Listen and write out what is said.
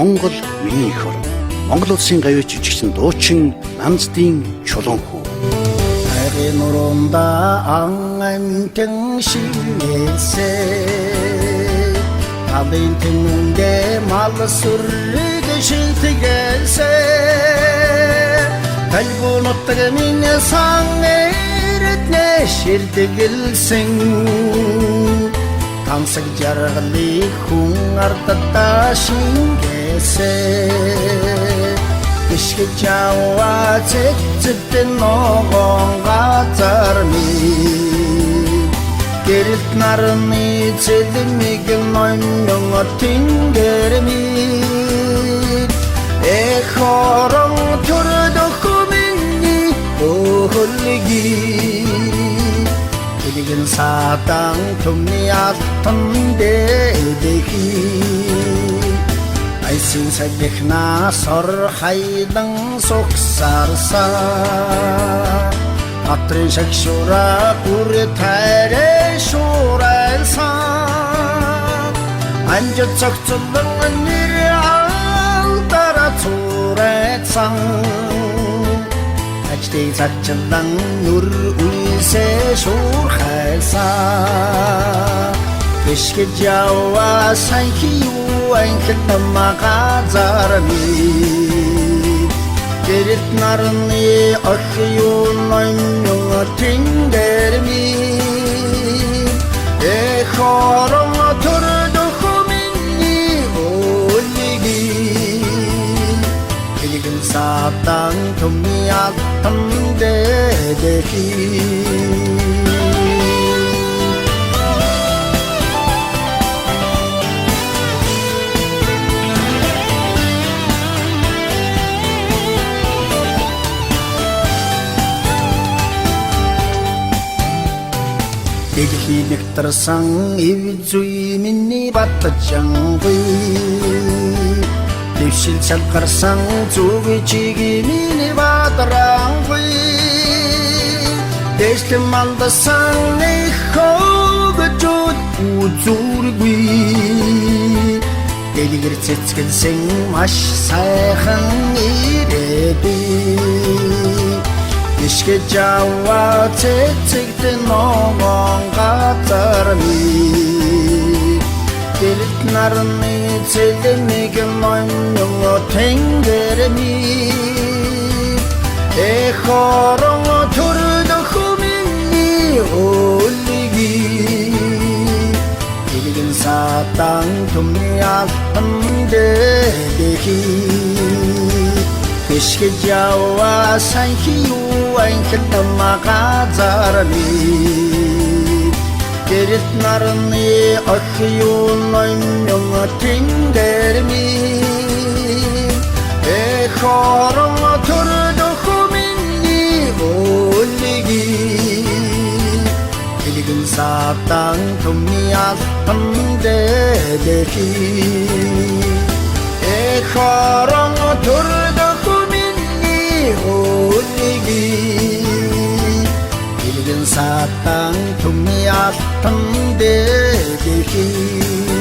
Монгол миний эх орн. Монгол улсын гавьяа жижигчин дуучин Нанздын чулуун хүү. Хайрын нуруунд ангамтэн шивээсээ Талын тэнгэрэ мал сүрэг шилтэгээсээ Талбунуттаг минь сангэрэтнэ ширдэгэлсэн Тансаг жаргалыг хүн ардадаа шингээсээ Ишгэж яваа цэцэдэн ногоон газар минь Гэрэлт нарны цэлмиг ноймон тэнгэр минь Эх орон төрдөх миний өхөлгий Тэгэн садан түмний алтан дэдэхий Айсын сагихнаас ор хайдан суксарсан Атрын шагшура үрэ тайрэ шурайсан Анжид цогцолон нэр алдара цурайсан Аждыг цачилан нүр үйсэ шурхайсан Ишгэж яваа санхи юу анхит намагазар минь Гэрэлт нарны ох юу ноймон тэнгэр минь Эх орон төрдөх миний өлгий Хэлгэн садан түмний алтан дэдэхий Дэлхий нэгтарсан эв зүй миний батжангүй Дэвшил шалгарсан зүг чиги миний бадранггүй Дэшлэн мандасан эхогжууд үзүүргүй Дэлгэр цэцгэлсэн маш сайхан ирээдүй Ишгэж яваа цэцэгдэн ногоон газар минь Гэрэлт нарны цэлмиг ноймон тэнгэр минь Эх орон төрдөх миний өлгий Хэлгэн садан түмний алтан дэдэхий Ишгэж яваа санхи юу анхит намагазар минь Гэрэлт нарны ох юу ноймон тэнгэр минь Эх орон төрдөх миний өлгий Хэлгэн садан түмний алтан дэдэхий Эх орон төрдөх өлгий Хэлгэн садан түмний алтан дэдэхий